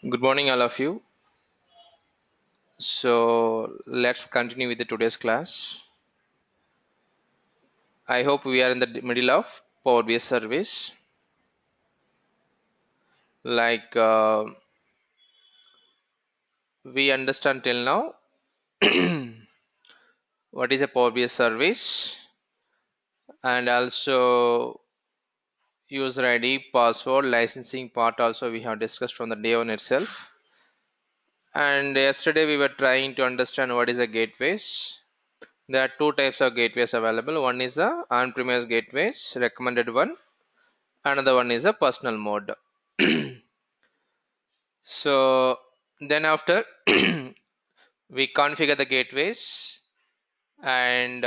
Good morning, all of you. So let's continue with the today's class. I hope we are in the middle of Power BI service. Like we understand till now, what is a Power BI service, and also user ID, password, licensing part. Also, we have discussed from the day one itself. And yesterday we were trying to understand what is a gateways. There are two types of gateways available. One is a on-premise gateways, recommended one. Another one is a personal mode. So then after we configure the gateways and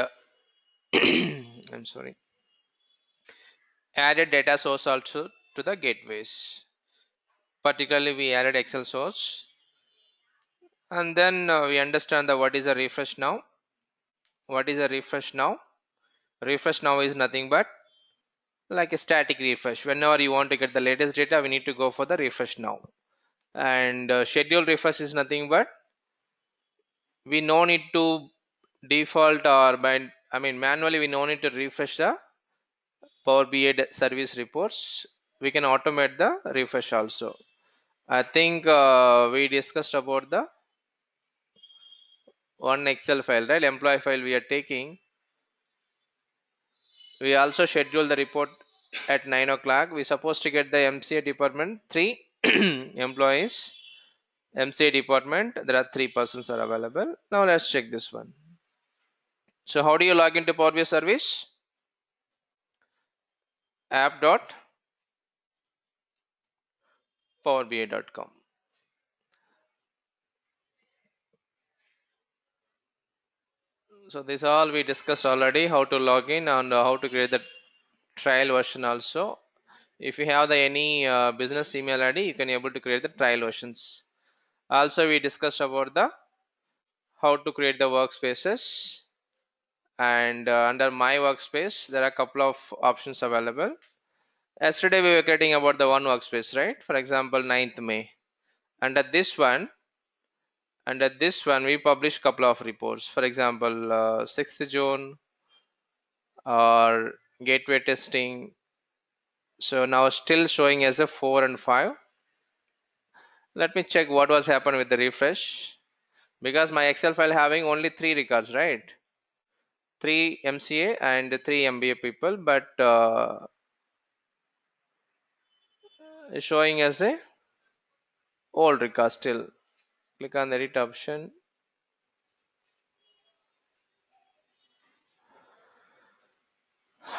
I'm sorry, added data source also to the gateways. Particularly we added Excel source, and then we understand that what is a refresh now. What is a refresh now? Refresh now is nothing but like a static refresh. Whenever you want to get the latest data, we need to go for the refresh now. And schedule refresh is nothing but we no need to default or by manually we no need to refresh the Power BI service reports. We can automate the refresh also. I think we discussed about the one Excel file, right? Employee file we are taking. We also schedule the report at 9 o'clock. We supposed to get the MCA department three employees. MCA department there are three persons are available. Now let's check this one. So how do you log into Power BI service? app.powerbi.com. So this all we discussed already, how to log in and how to create the trial version also. If you have the any business email ID, you can able to create the trial versions. Also we discussed about the how to create the workspaces, and under my workspace there are a couple of options available. Yesterday we were creating about the one workspace, right? For example, 9th May. Under this one, we publish couple of reports. For example, 6th June or gateway testing. So now still showing as a 4 and 5. Let me check what was happened with the refresh, because my Excel file having only 3 records, right? 3 MCA and 3 MBA people, but showing as a old record still. Click on the edit option.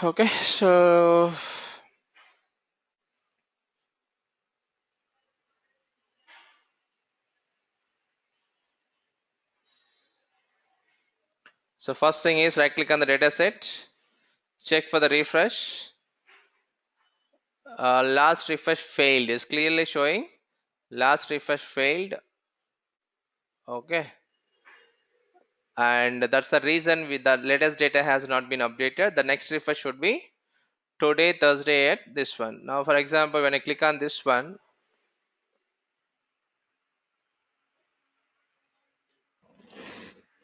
Okay, so first thing is right click on the data set, check for the refresh. Last refresh failed is clearly showing. Last refresh failed. Okay, and that's the reason with the latest data has not been updated. The next refresh should be today, Thursday, at this one. Now for example, when I click on this one,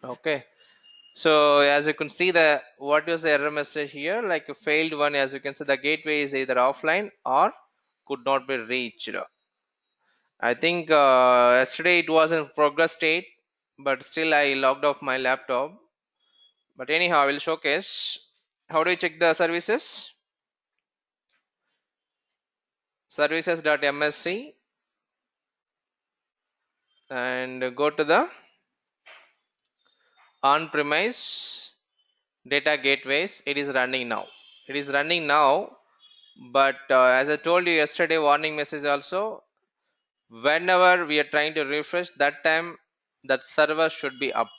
okay, so as you can see, the what was the error message here, like a failed one. As you can see, the gateway is either offline or could not be reached. I think yesterday it was in progress state, but still I logged off my laptop. But anyhow, I will showcase how do you check the services. Services.msc, and go to the on-premise data gateways. It is running now. It is running now, but as I told you yesterday, warning message also. Whenever we are trying to refresh, that time that server should be up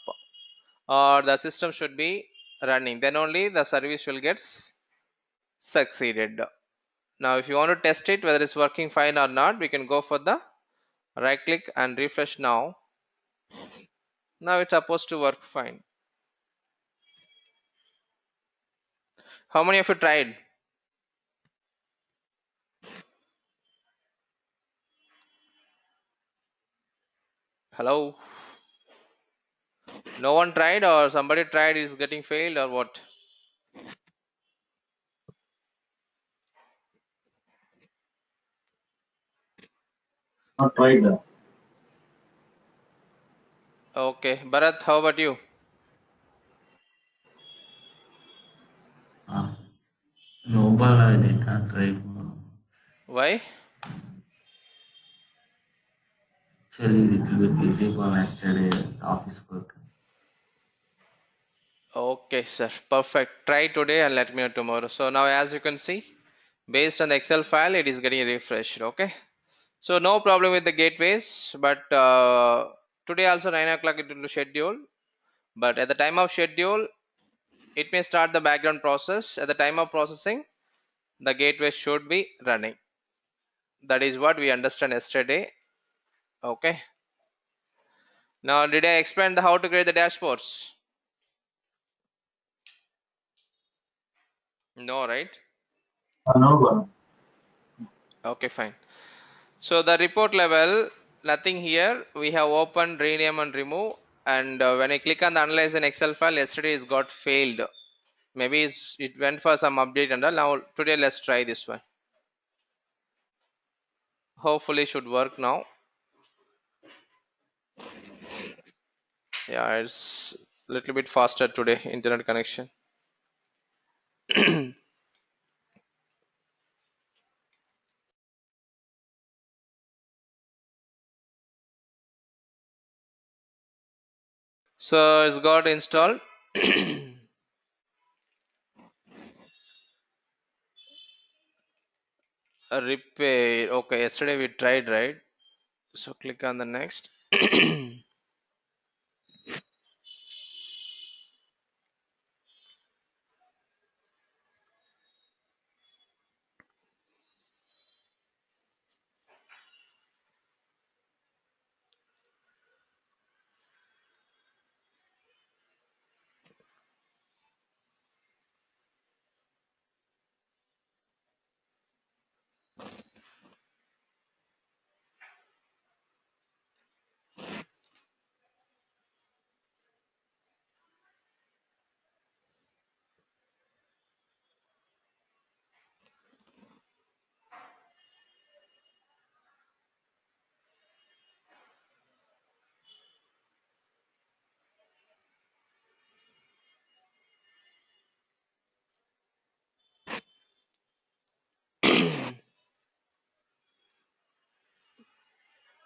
or the system should be running. Then only the service will get succeeded. Now if you want to test it whether it's working fine or not, we can go for the right click and refresh now. Now it's supposed to work fine. How many of you tried? Hello? No one tried, or somebody tried is getting failed, or what? Not tried that. Okay. Bharat, how about you? Uh, no, but I did not try. Why? Actually, little bit busy for yesterday office work. Okay, sir. Perfect. Try today and let me know tomorrow. So now, as you can see, based on the Excel file, it is getting refreshed. Okay. So no problem with the gateways, but today also 9 o'clock it will schedule. But at the time of schedule, it may start the background process. At the time of processing, the gateway should be running. That is what we understand yesterday. Okay. Now, did I explain the how to create the dashboards? No, right? No, but Okay, fine. So the report level, nothing here. We have opened, rename and remove. And when I click on the analyze in Excel file, yesterday it got failed. Maybe it went for some update and all. Now today let's try this one. Hopefully should work now. Yeah, it's a little bit faster today, internet connection. So it's got installed. A repair. Okay, yesterday we tried, right? So click on the next.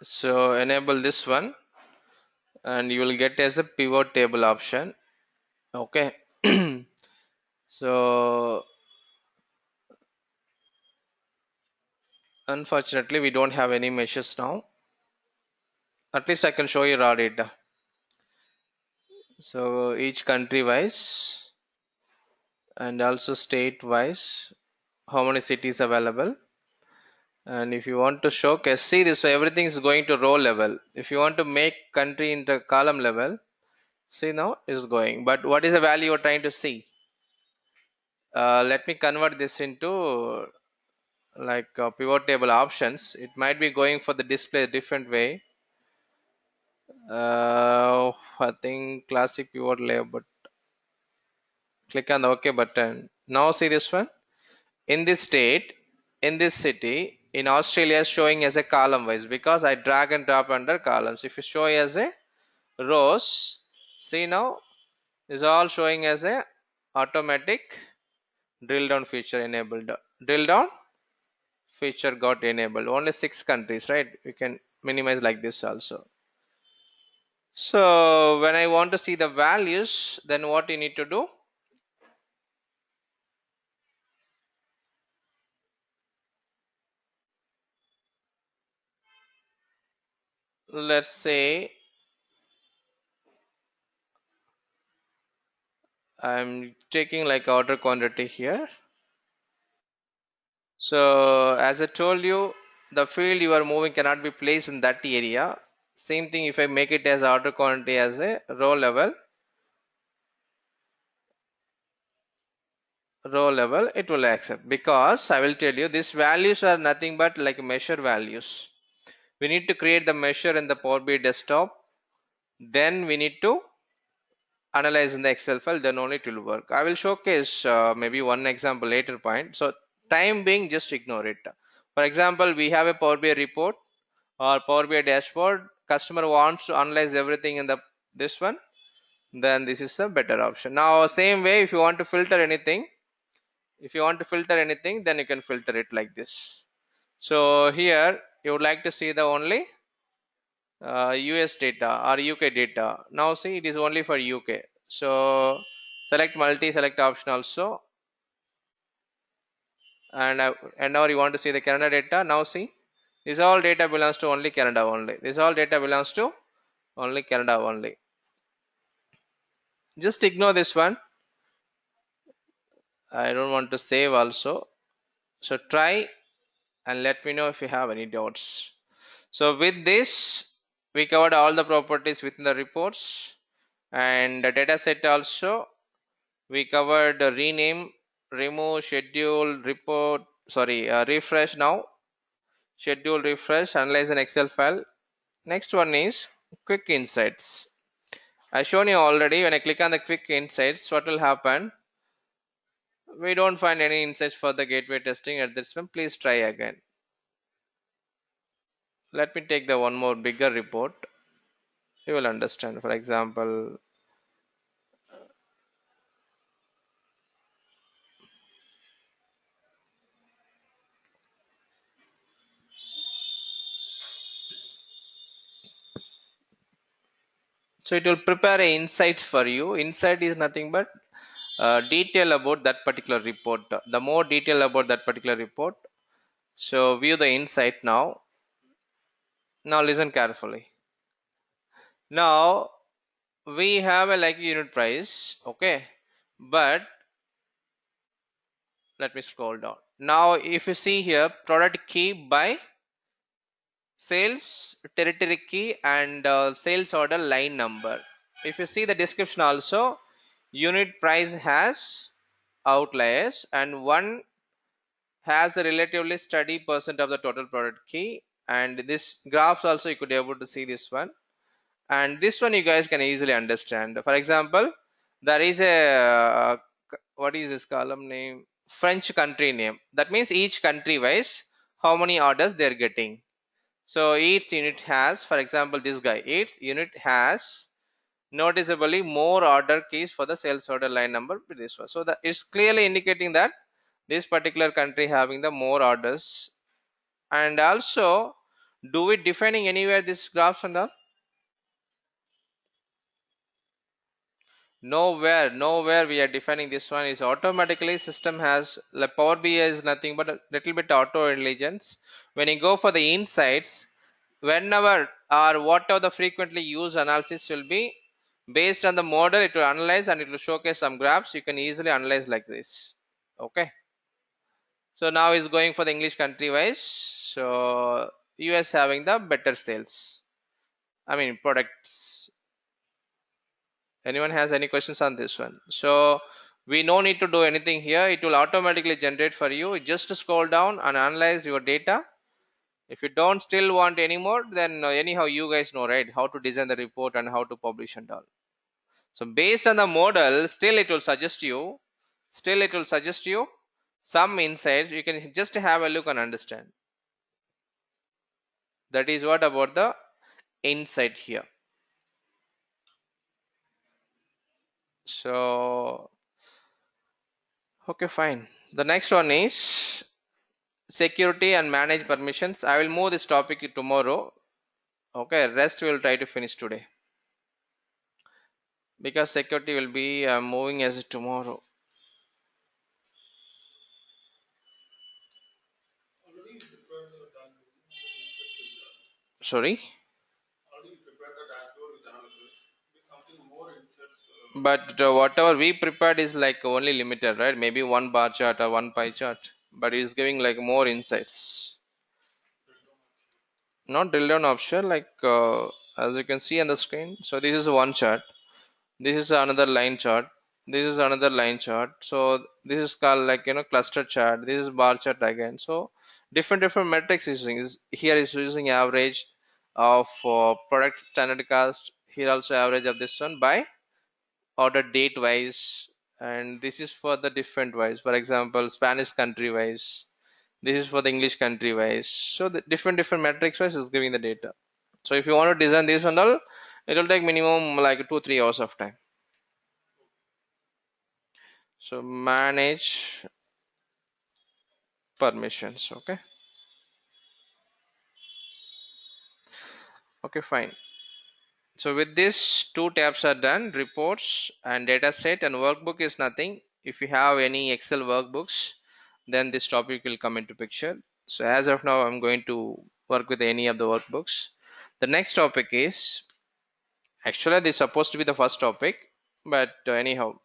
So enable this one and you will get as a pivot table option. Okay. So unfortunately we don't have any measures now. At least I can show you raw data. So each country wise and also state wise, how many cities available. And if you want to showcase, see this, so everything is going to row level. If you want to make country into column level, see now is going. But what is the value you're trying to see? Let me convert this into like pivot table options. It might be going for the display a different way. I think classic pivot layout, but click on the OK button. Now see this one. In this state, in this city, in Australia is showing as a column wise because I drag and drop under columns. If you show as a rows, see now is all showing as a automatic drill down feature enabled. Drill down feature got enabled. Only 6 countries, right? You can minimize like this also. So when I want to see the values, then what you need to do? Let's say I'm taking like order quantity here. So as I told you, the field you are moving cannot be placed in that area. Same thing if I make it as order quantity as a row level, it will accept because I will tell you these values are nothing but like measure values. We need to create the measure in the Power BI desktop. then we need to analyze in the Excel file, then only it will work. I will showcase maybe one example later point. So time being, just ignore it. For example, we have a Power BI report or Power BI dashboard. Customer wants to analyze everything in the this one, then this is a better option. Now same way, if you want to filter anything, then you can filter it like this. So here you would like to see the only US data or UK data. Now see, it is only for UK. So select multi, select option also, and now you want to see the Canada data. Now see, this all data belongs to only Canada only. This all data belongs to only Canada only. Just ignore this one. I don't want to save also. So try and let me know if you have any doubts. So with this, we covered all the properties within the reports and the data set also. We covered rename, remove, schedule, report, sorry, refresh now, schedule, refresh, analyze an Excel file. Next one is quick insights. I shown you already. When I click on the quick insights, what will happen? We don't find any insights for the gateway testing at this one. Please try again. Let me take the one more bigger report. You will understand. For example, so it will prepare a insights for you. Insight is nothing but detail about that particular report. The more detail about that particular report. So view the insight now. Now listen carefully. Now we have a like unit price, okay, but let me scroll down. Now if you see here, product key by sales, territory key, and sales order line number. If you see the description also, unit price has outliers and one has the relatively steady percent of the total product key, and this graphs also you could be able to see this one, and this one you guys can easily understand. For example, there is a what is this column name, French country name. That means each country wise how many orders they're getting. So each unit has, for example, this guy, each unit has noticeably more order keys for the sales order line number with this one. So that is clearly indicating that this particular country having the more orders. And also, do we defining anywhere this graphs and all? Nowhere we are defining. This one is automatically system has, like Power BI is nothing but a little bit auto intelligence. When you go for the insights, whenever or whatever the frequently used analysis will be based on the model, it will analyze and it will showcase some graphs. You can easily analyze like this. Okay. So now is going for the English country wise. So US having the better sales. I mean products. Anyone has any questions on this one? So we no need to do anything here. It will automatically generate for you. Just scroll down and analyze your data. If you don't still want any more, then anyhow you guys know, right, how to design the report and how to publish and all. So based on the model, still it will suggest you some insights. You can just have a look and understand. That is what about the insight here. So okay, fine. The next one is security and manage permissions. I will move this topic tomorrow. Okay, rest we will try to finish today because security will be moving as tomorrow. Sorry, but whatever we prepared is like only limited, right? Maybe one bar chart or one pie chart, but it's giving like more insights. Not drill down option, like as you can see on the screen. So this is one chart. This is another line chart. This is another line chart. So this is called like cluster chart. This is bar chart again. So different metrics using is here is using average of product standard cost, Here also average of this one by order date wise, and this is for the different wise. For example, Spanish country wise. This is for the English country wise. So the different metrics wise is giving the data. So if you want to design this and all, it will take minimum like 2-3 hours of time. So manage permissions. Okay, fine. So with this, two tabs are done: reports and data set, and workbook is nothing. If you have any Excel workbooks, then this topic will come into picture. So as of now, I'm going to work with any of the workbooks. The next topic is, actually this is supposed to be the first topic, but anyhow,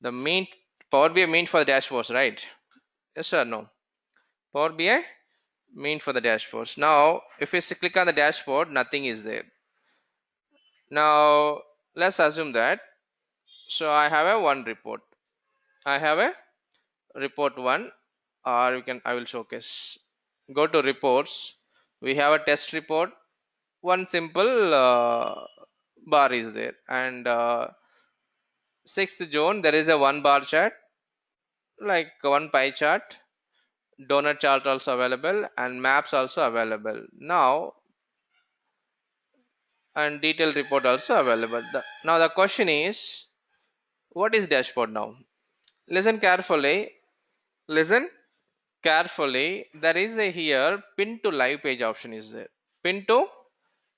the main Power BI mean for the dashboards, right? Yes or no? Power BI mean for the dashboards. Now, if you click on the dashboard, nothing is there. Now, let's assume that. So I have a one report. I have a report one, or you can, I will showcase. Go to reports. We have a test report. One simple bar is there, and 6th June there is a one bar chart, like one pie chart, donut chart also available, and maps also available. Now, and detailed report also available. Now the question is, what is dashboard now? Listen carefully. Listen carefully. There is a here pin to live page option is there. Pin to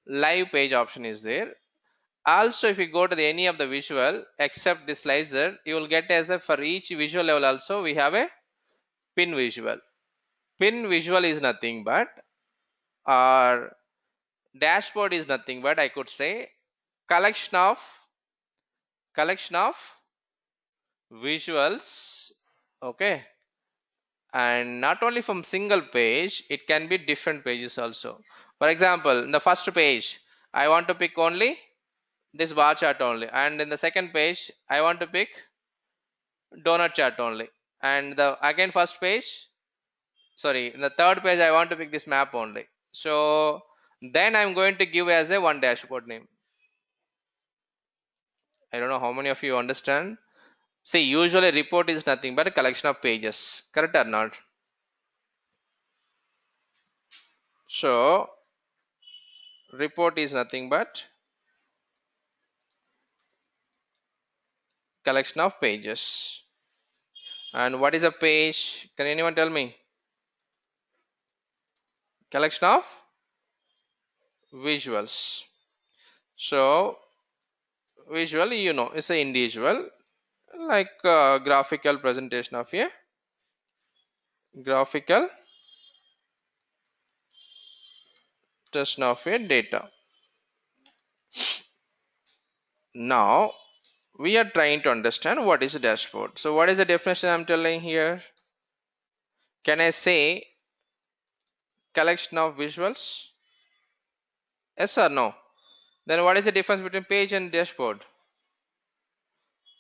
live page option is there. Also, if you go to any of the visual except the slicer, you will get as a, for each visual level also we have a pin visual. Pin visual is nothing but, our dashboard is nothing but, I could say, collection of visuals. Okay, and not only from single page, it can be different pages also. For example, in the first page I want to pick only this bar chart only, and in the second page I want to pick donut chart only, and the again first page, sorry, in the third page I want to pick this map only. So then I'm going to give as a one dashboard name. I don't know how many of you understand. See, usually report is nothing but a collection of pages, correct or not? So report is nothing but collection of pages. And what is a page? Can anyone tell me? Collection of visuals. So visually, you know, it's an individual, like graphical presentation of a graphical presentation of a data. Now we are trying to understand what is a dashboard. So what is the definition I'm telling here? Can I say collection of visuals? Yes or no? Then what is the difference between page and dashboard?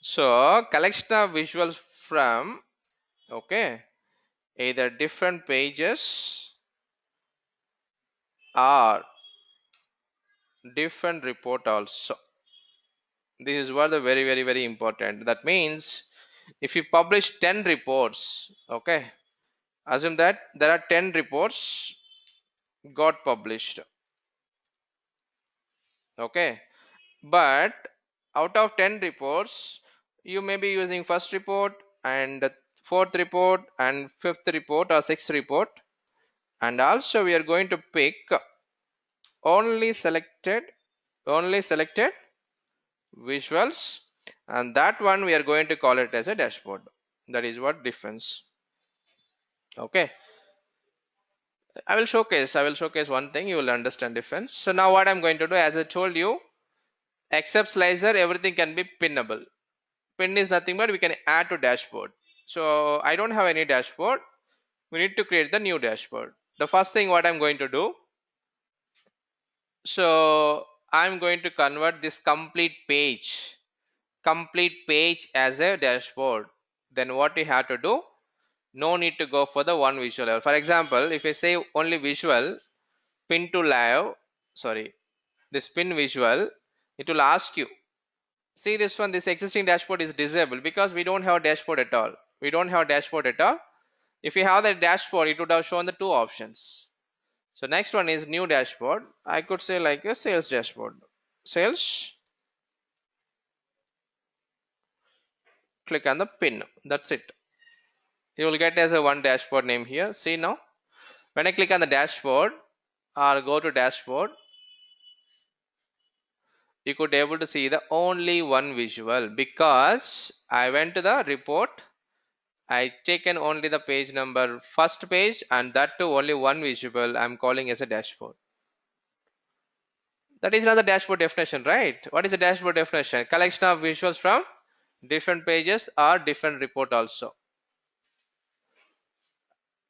So collection of visuals from, okay, either different pages or different report also. This is what the very important. That means if you publish 10 reports, okay, assume that there are 10 reports got published, okay, but out of 10 reports you may be using first report and fourth report and fifth report or sixth report, and also we are going to pick only selected visuals, and that one we are going to call it as a dashboard. That is what difference. Okay, I will showcase one thing, you will understand difference. So now what I'm going to do, as I told you, except slicer everything can be pinnable. Pin is nothing but we can add to dashboard. So I don't have any dashboard, we need to create the new dashboard. The first thing what I'm going to do, so I'm going to convert this complete page as a dashboard. Then what we have to do, no need to go for the one visual level. For example, if I say only visual pin to live, sorry, this pin visual, It will ask you, see this one, this existing dashboard is disabled because we don't have a dashboard at all. We don't have a dashboard at all. If you have the dashboard, it would have shown the two options. So next one is new dashboard. I could say like a sales dashboard. Sales, click on the pin. That's it. You will get as a one dashboard name here. See now, when I click on the dashboard or go to dashboard, you could able to see the only one visual because I went to the report. I taken only the page number first page and that too only one visual I'm calling as a dashboard. That is not the dashboard definition, right? What is the dashboard definition? Collection of visuals from different pages or different report also.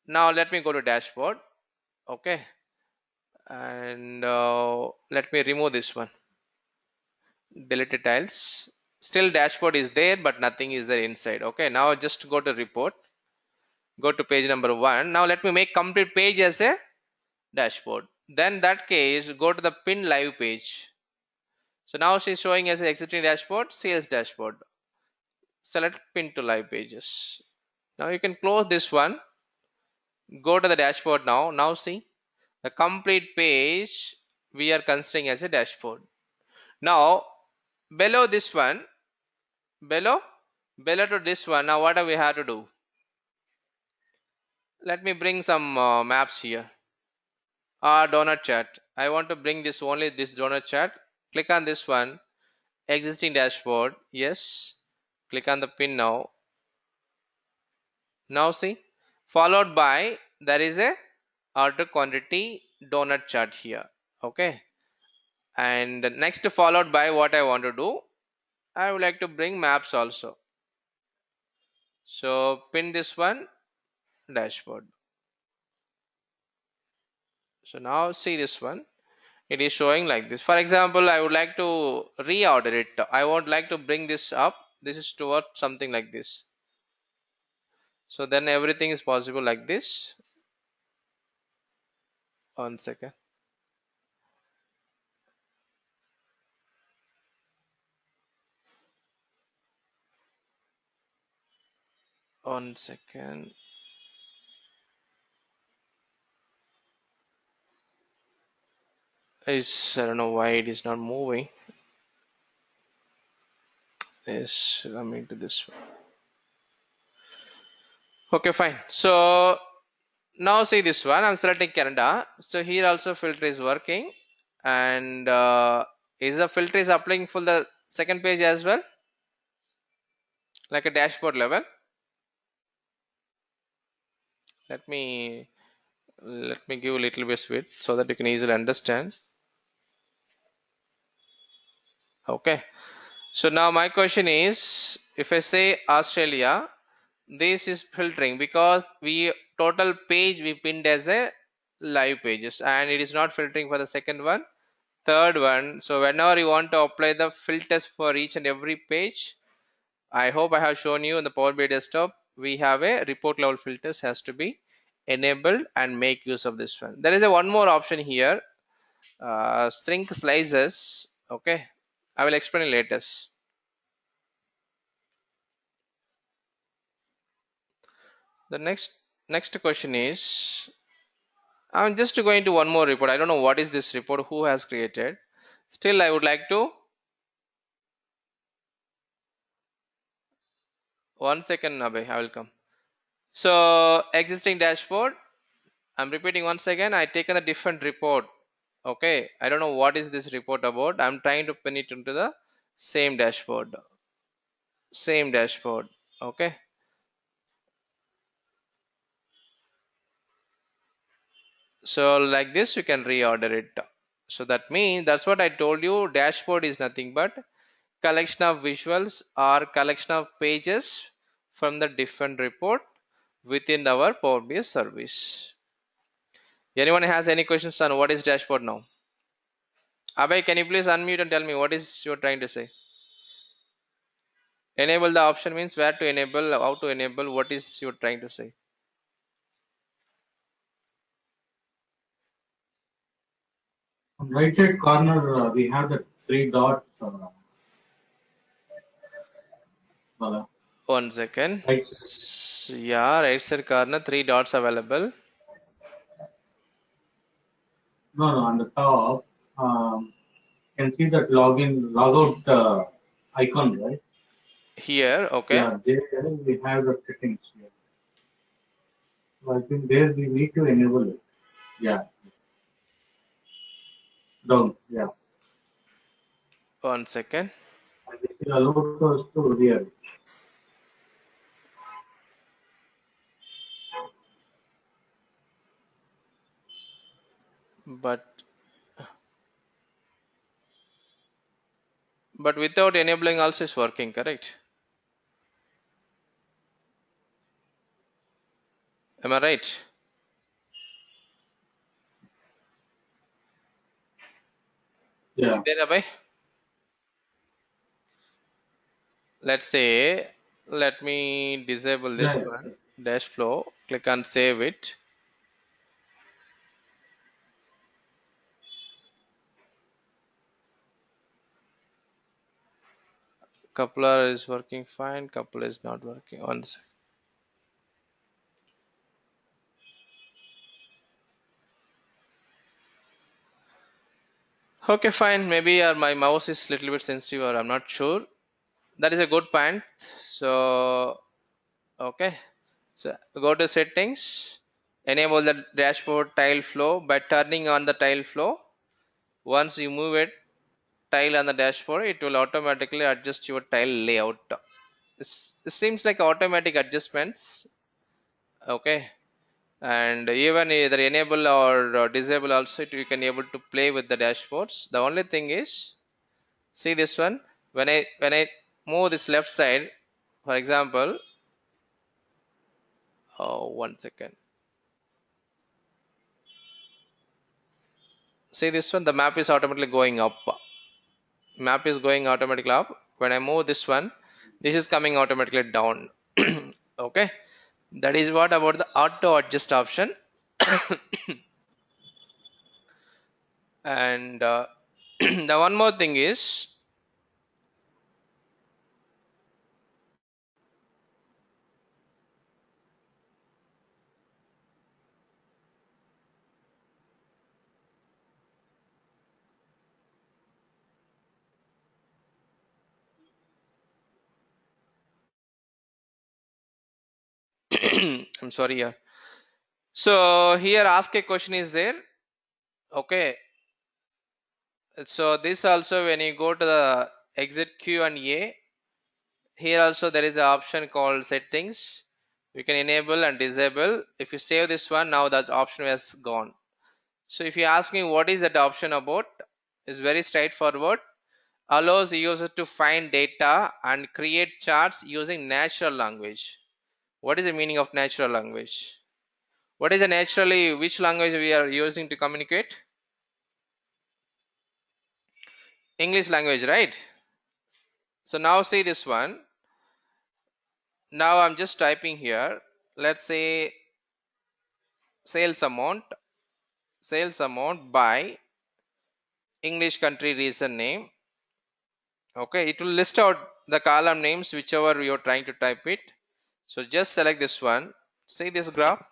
Now let me go to dashboard. Okay. And let me remove this one. Deleted tiles. Still dashboard is there, but nothing is there inside. Okay. Now just go to report. Go to page number 1. Now let me make complete page as a dashboard. Then that case, go to the pin live page. So now she's showing as existing dashboard, sales dashboard. Select pin to live pages. Now you can close this one. Go to the dashboard now. Now see the complete page we are considering as a dashboard. Now below this one, below to this one, now what do we have to do? Let me bring some maps here. Donut chart. I want to bring this only this donut chart. Click on this one, existing dashboard. Yes. Click on the pin now. Now see, followed by there is a order quantity donut chart here. Okay. And next followed by what I want to do, I would like to bring maps also. So pin this one, dashboard. So now see this one. It is showing like this. For example, I would like to reorder it. I would like to bring this up. This is toward something like this. So then everything is possible like this. 1 second. One second. I don't know why it is not moving. Yes, coming to this one. Okay, fine. So now see this one. I'm selecting Canada. So here also filter is working, and is the filter is applying for the second page as well, like a dashboard level. Let me give a little bit width so that you can easily understand. Okay. So now my question is, if I say Australia, this is filtering because we total page we pinned as a live pages and it is not filtering for the second one, third one. So whenever you want to apply the filters for each and every page, I hope I have shown you in the Power BI desktop, we have a report level filters has to be enabled and make use of this one. There is a one more option here, shrink slices. Okay, I will explain it later. The next question is, I'm just going to one more report. I don't know what is this report, who has created. Still, I would like to 1 second, Abhay, I will come. So existing dashboard. I'm repeating once again. I taken a different report. Okay, I don't know what is this report about. I'm trying to pin it into the same dashboard. Same dashboard. Okay. So like this, you can reorder it. So that means that's what I told you. Dashboard is nothing but collection of visuals or collection of pages from the different report within our Power BI service. Anyone has any questions on what is dashboard now? Abhay, can you please unmute and tell me what is you're trying to say? Enable the option means where to enable, how to enable, what is you're trying to say? On right side corner, we have the three dot One second. right? Yeah, right side corner, three dots available. No, no, on the top, you can see that login, logout icon, right? Here, okay. Yeah, there we have the settings here. So I think there we need to enable it. Yeah, down. Yeah, One second. and it will allow us to read. But without enabling also is working, correct? Am I right? Yeah, There, Abhay? Let's say, let me disable this yeah, one. Dash flow. Click on save it. Coupler is working fine. Coupler is not working. One sec. Okay, fine. Maybe my mouse is little bit sensitive, or I'm not sure. That is a good point. So, okay. So go to settings. Enable the dashboard tile flow by turning on the tile flow. Once you move it tile on the dashboard, it will automatically adjust your tile layout. This seems like automatic adjustments. Okay, and even either enable or disable also, you can able to play with the dashboards. The only thing is, see this one. When I move this left side, for example, oh, one second. See this one. The map is automatically going up. Map is going automatically up. When I move this one, this is coming automatically down. Okay, that is what about the auto adjust option. And the one more thing is, I'm sorry here. So here ask a question is there. Okay, so this also, when you go to the exit Q and A, here also there is an option called settings. You can enable and disable. If you save this one, now that option has gone. So if you ask me what is that option about, it's very straightforward. Allows user to find data and create charts using natural language. What is the meaning of natural language? What is the naturally, which language we are using to communicate? English language, right? So now see this one. Now I'm just typing here. Let's say sales amount by English country region name. Okay, it will list out the column names whichever you're trying to type it. So just select this one. See this graph.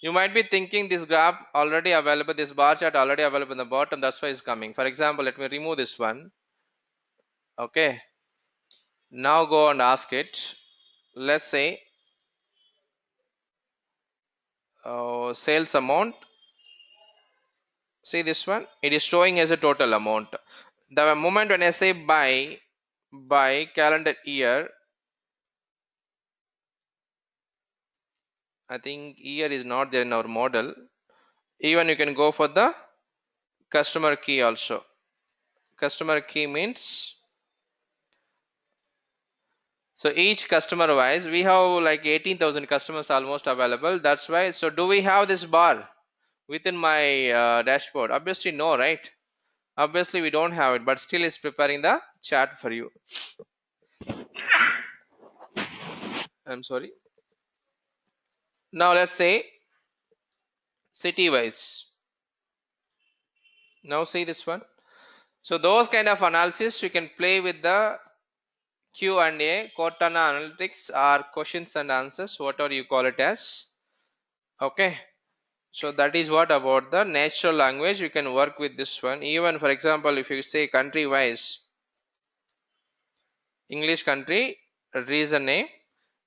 You might be thinking this graph already available, this bar chart already available in the bottom, that's why it's coming. For example, let me remove this one. Okay, now go and ask it. Let's say sales amount. See this one, it is showing as a total amount. The moment when I say by calendar year, I think year is not there in our model. Even you can go for the customer key also. Customer key means, so each customer wise we have like 18,000 customers almost available. That's why. So do we have this bar within my dashboard? Obviously no, right? Obviously we don't have it, but still it's preparing the chart for you. I'm sorry. Now let's say city wise. Now see this one. So those kind of analysis you can play with the Q&A, Cortana Analytics, or questions and answers, whatever you call it as. Okay. So that is what about the natural language. You can work with this one. Even for example, if you say country wise, English country, reason name,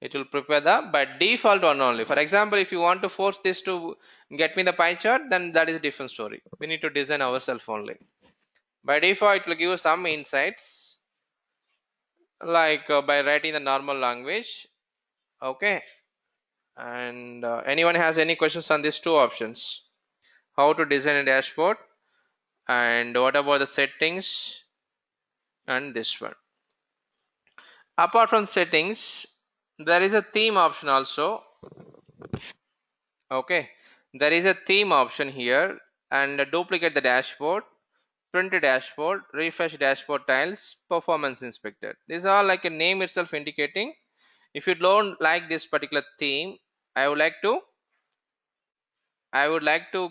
it will prepare the by default one only. For example, if you want to force this to get me the pie chart, then that is a different story. We need to design ourselves only. By default, it will give you some insights like by writing the normal language. Okay. And anyone has any questions on these two options? How to design a dashboard, and what about the settings, and this one. Apart from settings, there is a theme option also. Okay, there is a theme option here, and duplicate the dashboard, print a dashboard, refresh dashboard tiles, performance inspector. These are like a name itself indicating. If you don't like this particular theme, I would like to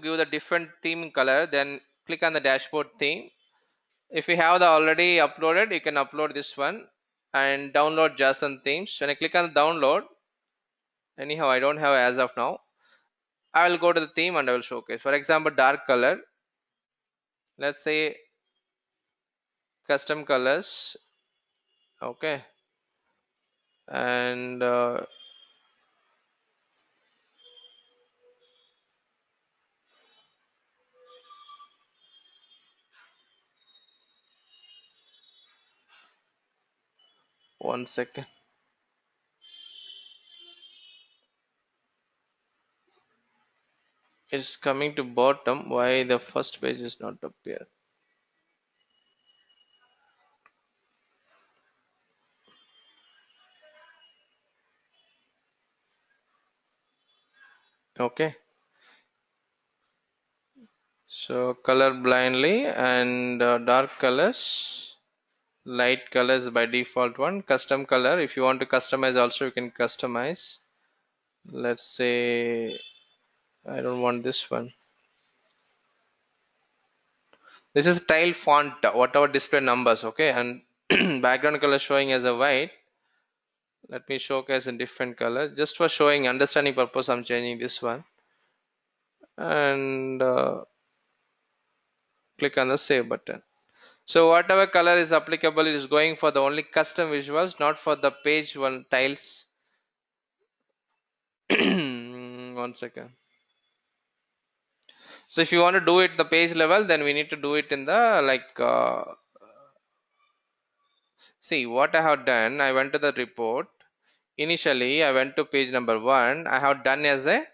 give the different theme color. Then click on the dashboard theme. If you have the already uploaded, you can upload this one and download JSON themes. When I click on download, anyhow I don't have as of now, I will go to the theme and I will showcase. For example, dark color, let's say custom colors. Okay, and one second, it's coming to bottom. Why the first page is not appear? Okay, so color blindly, and dark colors, light colors by default one. Custom color, if you want to customize also you can customize. Let's say I don't want this one. This is tile font, whatever display numbers. Okay, and background color showing as a white. Let me showcase in different color just for showing understanding purpose. I'm changing this one, and click on the save button. So whatever color is applicable is going for the only custom visuals, not for the page one tiles. One second. So if you want to do it the page level, then we need to do it in the like see what I have done. I went to the report. Initially I went to page number 1. I have done as a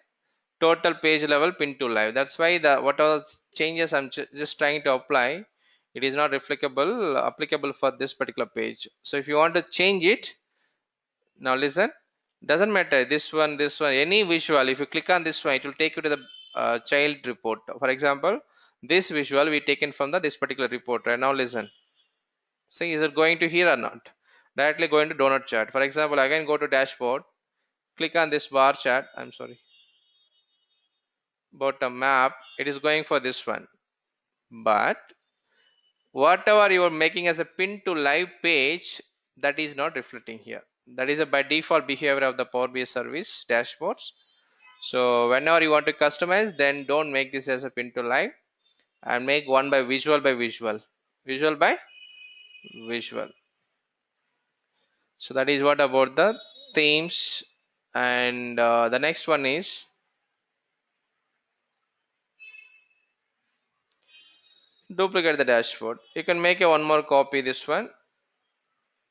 total page level pin to live. That's why the whatever changes I'm just trying to apply, it is not applicable for this particular page. So if you want to change it, now listen, doesn't matter this one, any visual. If you click on this one, it will take you to the child report. For example, this visual we taken from the this particular report. Right now listen, see, is it going to here or not? Directly going to donut chart. For example, again go to dashboard, click on this bar chart, I'm sorry, bottom map, it is going for this one. But whatever you are making as a pin to live page, that is not reflecting here. That is a by default behavior of the Power BI service dashboards. So whenever you want to customize, then don't make this as a pin to live, and make one by visual by visual, visual by visual. So that is what about the themes. And the next one is duplicate the dashboard. You can make a one more copy this one,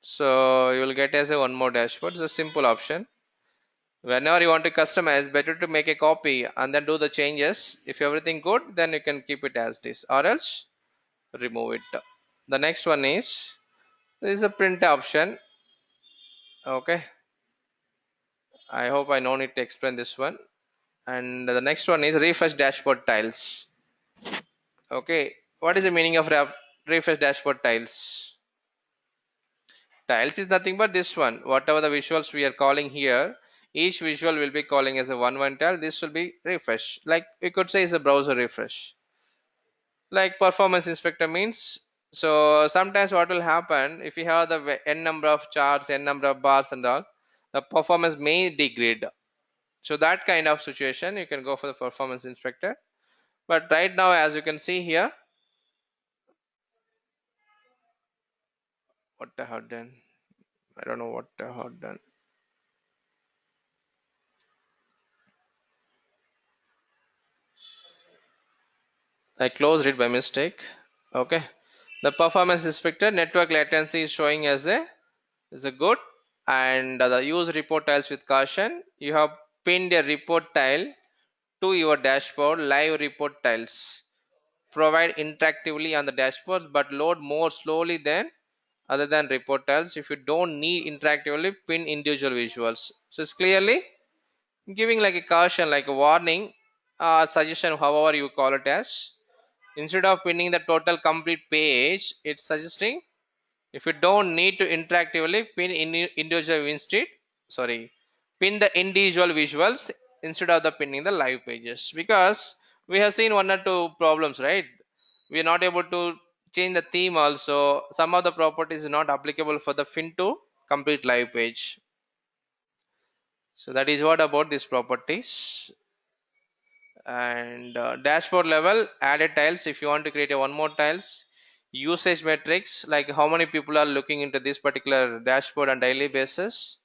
so you will get as a one more dashboard. It's a simple option. Whenever you want to customize, better to make a copy and then do the changes. If everything good, then you can keep it as this, or else remove it. The next one is, this is a print option. Okay, I hope I no need to explain this one. And the next one is refresh dashboard tiles. Okay, what is the meaning of refresh dashboard tiles? Tiles is nothing but this one. Whatever the visuals we are calling here, each visual will be calling as a one tile. This will be refresh. Like we could say is a browser refresh. Like performance inspector means So sometimes what will happen if you have the n number of charts, n number of bars and all, the performance may degrade. So that kind of situation you can go for the performance inspector. But right now, as you can see here, what I have done, I don't know what I have done. I closed it by mistake. Okay, the performance inspector network latency is showing as a good, and the use report tiles with caution. You have pinned a report tile to your dashboard. Live report tiles provide interactively on the dashboard but load more slowly than other than report tiles. If you don't need interactively, pin individual visuals. So it's clearly giving like a caution, like a warning, suggestion, however you call it as. Instead of pinning the total complete page, it's suggesting if you don't need to interactively pin individual instead, sorry, pin the individual visuals instead of the pinning the live pages, because we have seen one or two problems, right? We are not able to change the theme also. Some of the properties are not applicable for the fin to complete live page. So that is what about these properties. And dashboard level added tiles. If you want to create a one more tiles, usage metrics, like how many people are looking into this particular dashboard on daily basis,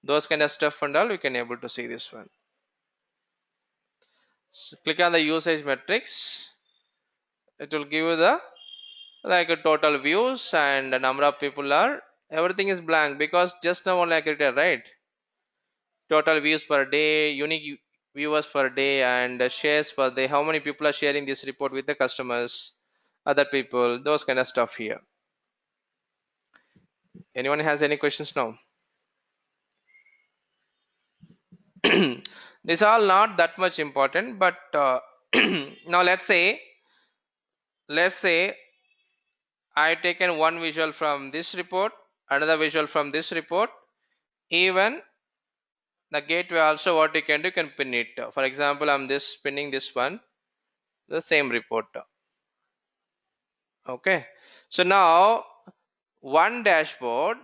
those kind of stuff and all, we can able to see this one. So click on the usage metrics. It will give you the like a total views and the number of people are, everything is blank because just now only I created, right? Total views per day, unique viewers per day, and shares per day, how many people are sharing this report with the customers, other people, those kind of stuff here. Anyone has any questions now? This all not that much important, but now let's say I taken one visual from this report, another visual from this report, even the gateway also, what you can do, you can pin it. For example, I'm this pinning this one, the same report. Okay, so now one dashboard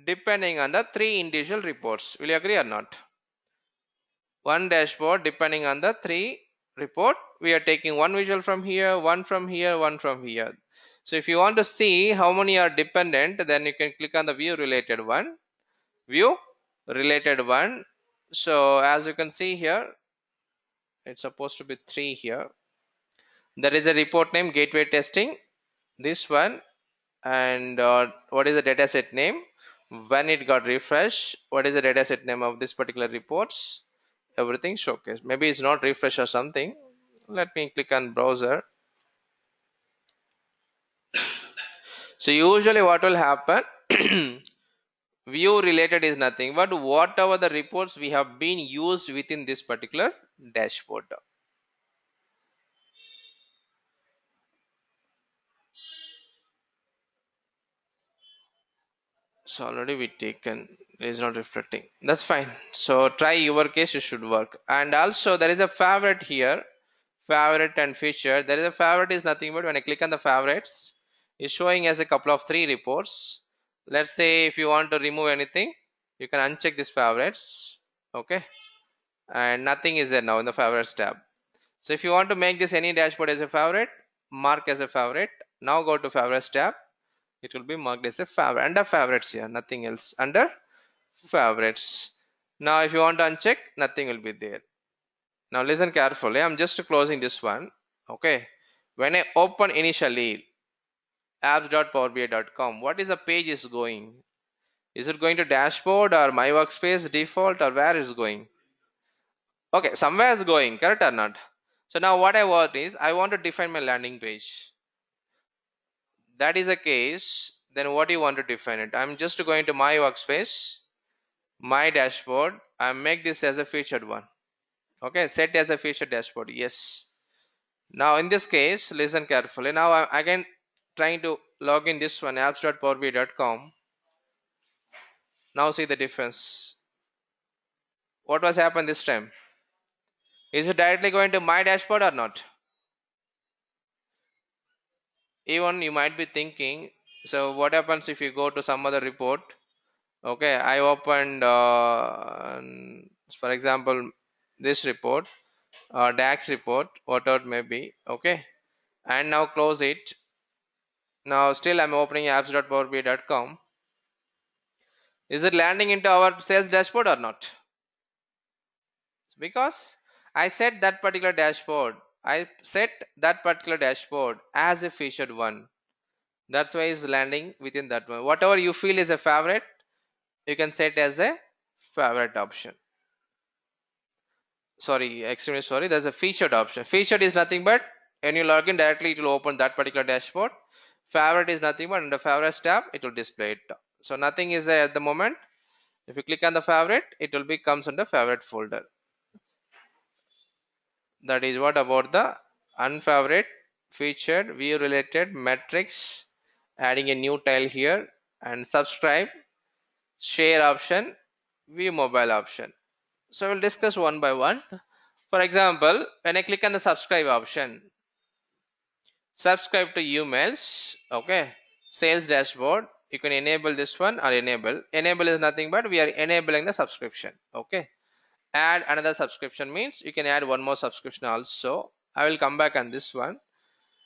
depending on the three individual reports. Will you agree or not? One dashboard depending on the three report. We are taking one visual from here, one from here, one from here. So if you want to see how many are dependent, then you can click on the view related one. View related one. So as you can see here, it's supposed to be three here. There is a report name gateway testing. This one, and what is the dataset name, when it got refreshed, what is the dataset name of this particular reports, everything showcased. Maybe it's not refresh or something. Let me click on browser. So usually what will happen, view related is nothing but whatever the reports we have been used within this particular dashboard. So already we taken, it is not reflecting, that's fine. So try your case, it should work. And also there is a favorite here, favorite and feature. There is a favorite is nothing but when I click on the favorites, it's showing as a couple of three reports. Let's say if you want to remove anything, you can uncheck this favorites. Okay, and nothing is there now in the favorites tab. So if you want to make this any dashboard as a favorite, mark as a favorite. Now go to favorites tab, it will be marked as a favorite under favorites here, nothing else under favorites. Now if you want to uncheck, nothing will be there. Now listen carefully, I'm just closing this one. Okay, when I open initially apps.powerbi.com, what is the page is going? Is it going to dashboard or my workspace default, or where is going? Okay, somewhere is going, correct or not? So now what I want is I want to define my landing page. That is the case, then what do you want to define it? I'm just going to my workspace, my dashboard, I make this as a featured one. Okay, set as a featured dashboard, yes. Now in this case, listen carefully. Now I'm again trying to log in this one, apps.powerbi.com. Now see the difference. What was happened this time? Is it directly going to my dashboard or not? even you might be thinking, so what happens if you go to some other report? Okay, I opened for example this report, DAX report, whatever it may be. Okay, and now close it. Now still I'm opening apps.powerbi.com. Is it landing into our sales dashboard or not? Because I set that particular dashboard. I set that particular dashboard as a featured one. That's why it's landing within that one. Whatever you feel is a favorite, you can set as a favorite option. Sorry, extremely sorry. There's a featured option. Featured is nothing but when you log in directly, it will open that particular dashboard. Favorite is nothing but under favorites tab, it will display it. So nothing is there at the moment. If you click on the favorite, it will be comes under favorite folder. That is what about the unfavorite, featured, view related, metrics, adding a new tile here, and subscribe, share option, view mobile option. So we'll discuss one by one. For example, when I click on the subscribe option, subscribe to emails, okay, sales dashboard, you can enable this one or enable is nothing but we are enabling the subscription. Okay, add another subscription means you can add one more subscription also. I will come back on this one.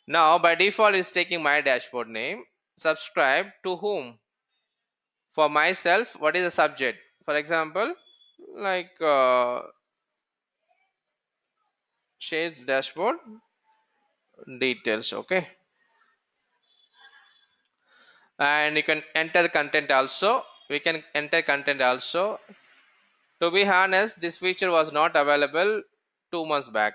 Now by default is taking my dashboard name. Subscribe to whom? For myself, what is the subject? For example, like shades dashboard details. Okay, and you can enter the content also. We can enter content also. To be honest, this feature was not available 2 months back.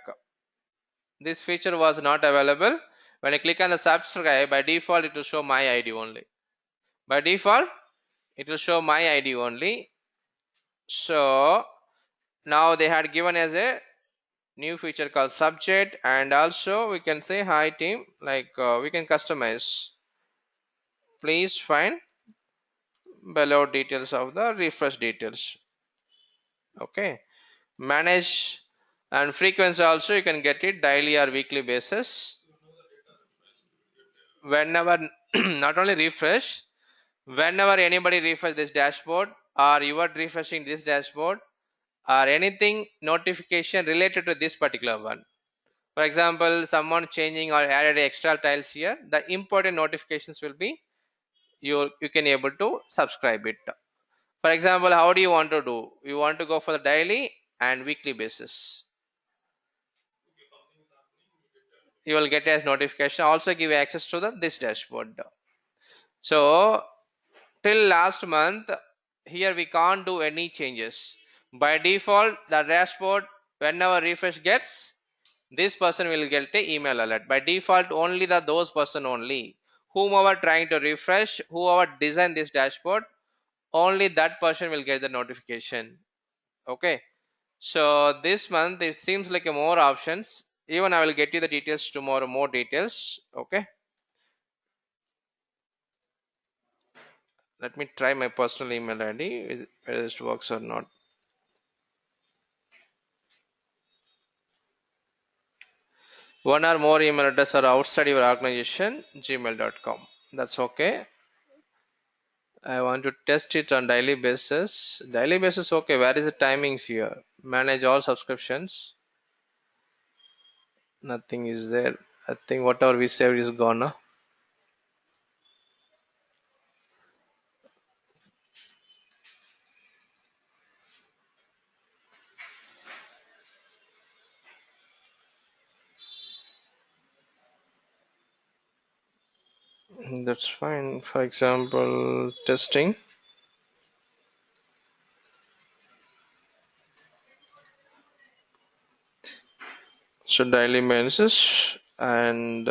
This feature was not available. When I click on the subscribe, by default it will show my ID only. By default it will show my ID only. So now they had given as a new feature called subject, and also we can say hi team, like we can customize. Please find below details of the refresh details. Okay, manage and frequency also you can get it daily or weekly basis. Whenever not only refresh, whenever anybody refresh this dashboard or you are refreshing this dashboard or anything notification related to this particular one. For example, someone changing or added extra tiles here, the important notifications will be you can able to subscribe it. For example, how do you want to do? You want to go for the daily and weekly basis. You will get as notification. Also give access to the this dashboard. So till last month, here we can't do any changes. By default, the dashboard whenever refresh gets, this person will get the email alert. By default, only those person only. Whomever trying to refresh, whoever design this dashboard, only that person will get the notification. Okay. So this month it seems like a more options. Even I will get you the details tomorrow, more details. Okay. Let me try my personal email ID whether it works or not. One or more email address are outside your organization, gmail.com. That's okay. I want to test it on daily basis. Daily basis, okay. Where is the timings here? Manage all subscriptions. Nothing is there. I think whatever we saved is gone. Huh? That's fine. For example, testing. So daily basis and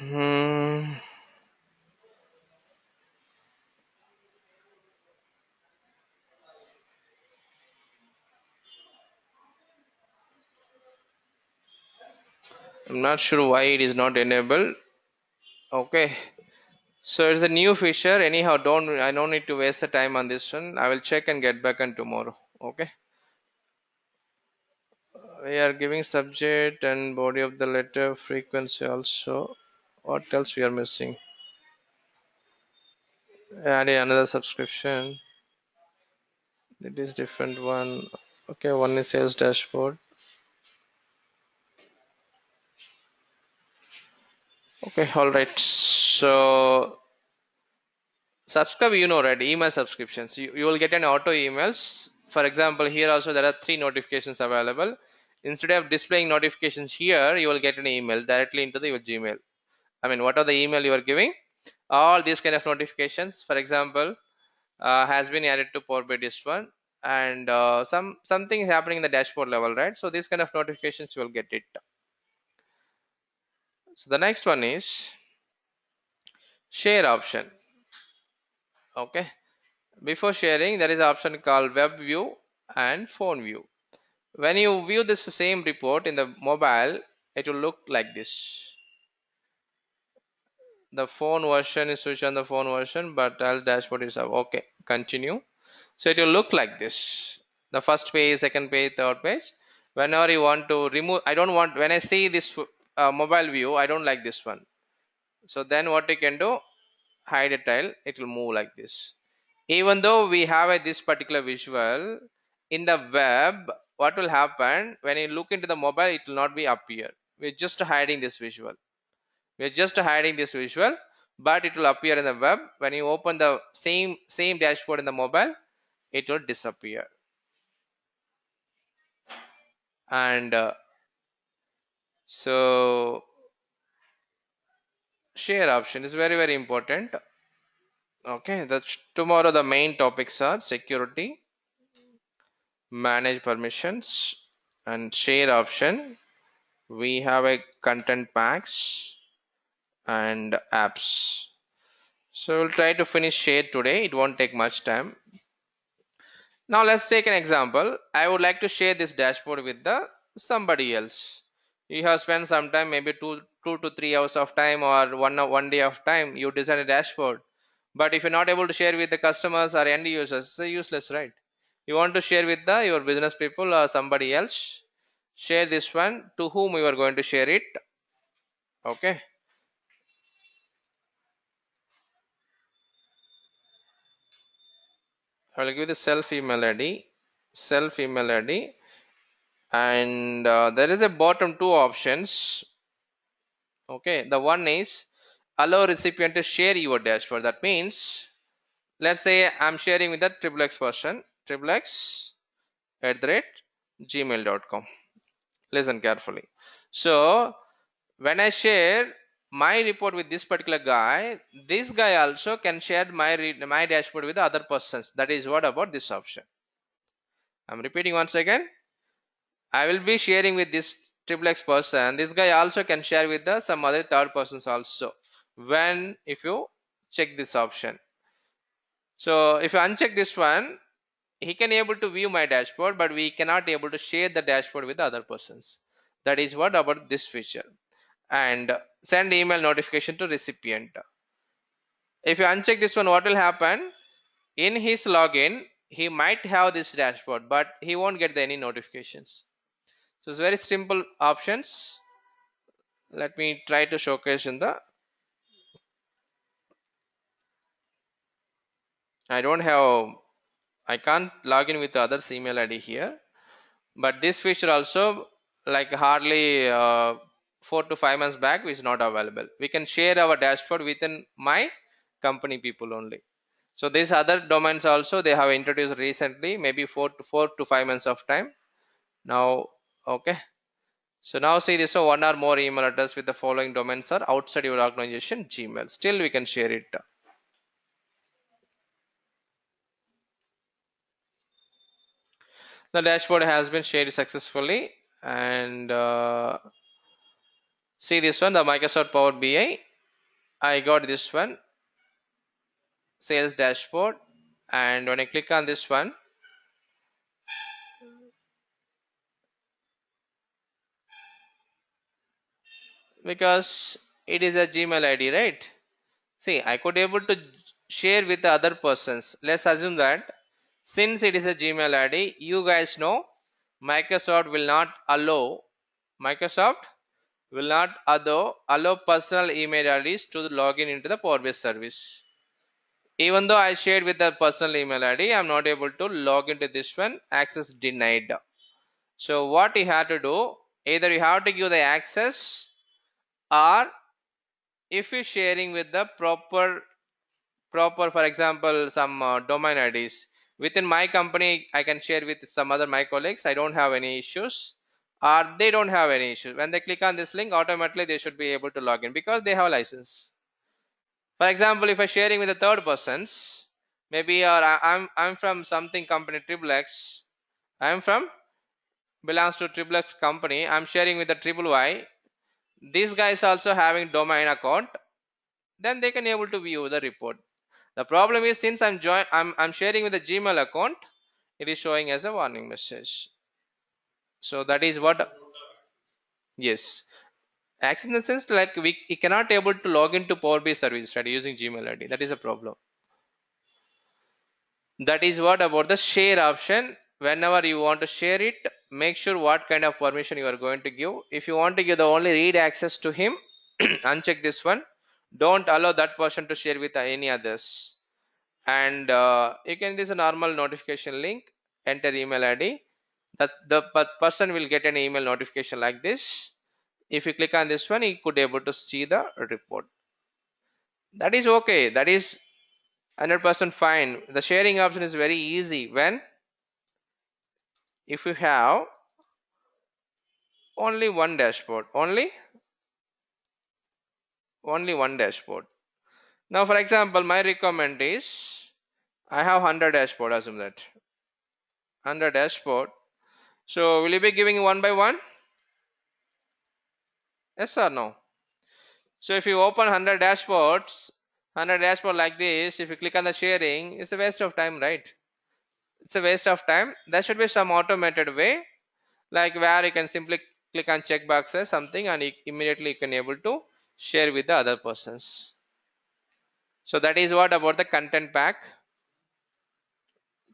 hmm, I'm not sure why it is not enabled. Okay. So it's a new feature. Anyhow, I don't need to waste the time on this one. I will check and get back on tomorrow. Okay. We are giving subject and body of the letter, frequency also. What else we are missing? Adding another subscription. It is different one. Okay, one is sales dashboard. Okay, all right. So subscribe, right? Email subscriptions. You will get an auto emails. For example, here also there are 3 notifications available. Instead of displaying notifications here, you will get an email directly into your Gmail. I mean, what are the email you are giving? All these kind of notifications. For example, has been added to Power BI this one, and something is happening in the dashboard level, right? So this kind of notifications you will get it. So the next one is share option. Okay, before sharing there is an option called web view and phone view. When you view this same report in the mobile, it will look like this. The phone version is switched on the phone version, but all dashboard is up. Okay, continue. So it will look like this. The first page, second page, third page. Whenever you want to remove, I don't want, when I see this mobile view, I don't like this one. So then what you can do, hide a tile, it will move like this. Even though we have this particular visual in the web, what will happen when you look into the mobile, it will not be appear. We're just hiding this visual. We're just hiding this visual, but it will appear in the web. When you open the same dashboard in the mobile, it will disappear. And so share option is very important. Okay, tomorrow the main topics are security, manage permissions, and share option. We have a content packs and apps. So we'll try to finish share today. It won't take much time. Now let's take an example. I would like to share this dashboard with the somebody else. You have spent some time, maybe 2 to 3 hours of time, or one day of time. You design a dashboard, but if you're not able to share with the customers or end users, it's useless, right? You want to share with the your business people or somebody else. Share this one to whom you are going to share it. Okay. I will give the self email ID, and there is a bottom two options. Okay, the one is allow recipient to share your dashboard. That means, let's say I'm sharing with that triple X person, triplexx@gmail.com. Listen carefully. So when I share my report with this particular guy, this guy also can share my dashboard with other persons. That is what about this option. I'm repeating once again. I will be sharing with this triple X person. This guy also can share with the some other third persons also. When if you check this option. So if you uncheck this one, he can able to view my dashboard, but we cannot able to share the dashboard with other persons. That is what about this feature. And send email notification to recipient. If you uncheck this one, what will happen? In his login, he might have this dashboard, but he won't get any notifications. So it's very simple options. Let me try to showcase in the, I can't log in with the other email ID here, but this feature also, like hardly 4 to 5 months back, is not available. We can share our dashboard within my company people only. So these other domains also they have introduced recently, maybe 4 to 5 months of time now. Okay, so now see this, so one or more email address with the following domains are outside your organization Gmail. Still we can share it. The dashboard has been shared successfully, and see this one, the Microsoft Power BI. I got this one, sales dashboard, and when I click on this one, because it is a Gmail ID, right? See, I could able to share with the other persons. Let's assume that since it is a Gmail ID, you guys know Microsoft will not allow Microsoft will not allow personal email IDs to log into the Power BI service. Even though I shared with the personal email ID, I'm not able to log into this one. Access denied. So what you have to do, either you have to give the access, or if you're sharing with the proper, for example, some domain IDs within my company, I can share with some other my colleagues. I don't have any issues, or they don't have any issues. When they click on this link, automatically they should be able to log in because they have a license. For example, if I'm sharing with the third persons, maybe or I'm from something company triple X. I'm from belongs to triple X company. I'm sharing with the triple Y. These guys also having domain account. Then they can able to view the report. The problem is since I'm sharing with the Gmail account, it is showing as a warning message. So that is what. Yes, access in the sense like we cannot able to log into Power BI service right using Gmail ID. That is a problem. That is what about the share option. Whenever you want to share it, make sure what kind of permission you are going to give. If you want to give the only read access to him, uncheck this one. Don't allow that person to share with any others. And you can this a normal notification link, enter email ID, that the person will get an email notification like this. If you click on this one, he could able to see the report. That is okay, that is 100% fine. The sharing option is very easy when if you have only one dashboard, only one dashboard. Now for example, my requirement is I have 100 dashboard, assume that 100 dashboard. So will you be giving one by one? Yes or no? So if you open 100 dashboards, 100 dashboard like this, if you click on the sharing, it's a waste of time, right? It's a waste of time. There should be some automated way, like where you can simply click on check boxes something and immediately you can able to share with the other persons. So that is what about the content pack.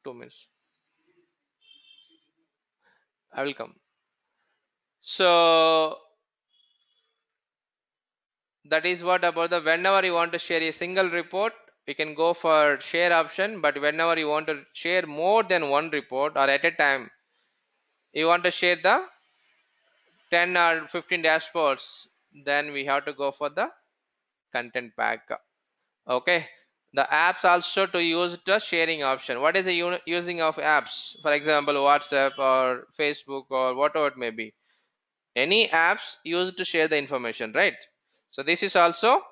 2 minutes. I will come. So that is what about the whenever you want to share a single report, you can go for share option, but whenever you want to share more than one report or at a time, you want to share the 10 or 15 dashboards, then we have to go for the content pack. Okay, the apps also to use the sharing option. What is the using of apps? For example, WhatsApp or Facebook or whatever it may be, any apps used to share the information, right? So this is also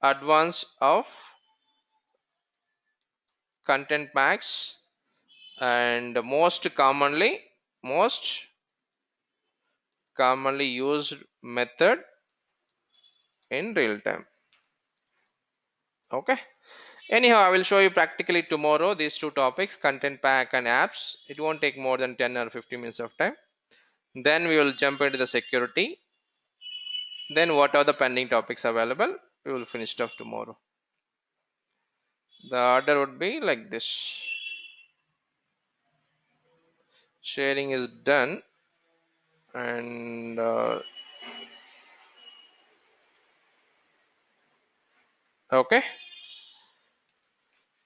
advance of content packs and most commonly used method in real time. Okay, anyhow, I will show you practically tomorrow these two topics, content pack and apps. It won't take more than 10 or 15 minutes of time. Then we will jump into the security. Then what are the pending topics available, we will finish it off tomorrow. The order would be like this. Sharing is done, and okay,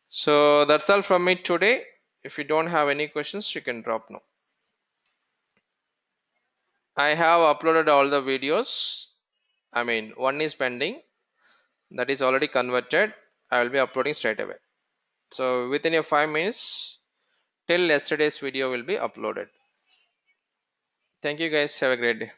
so that's all from me today. If you don't have any questions, you can drop now. I have uploaded all the videos. I mean, one is pending, that is already converted. I will be uploading straight away. So within a 5 minutes till yesterday's video will be uploaded. Thank you guys, have a great day.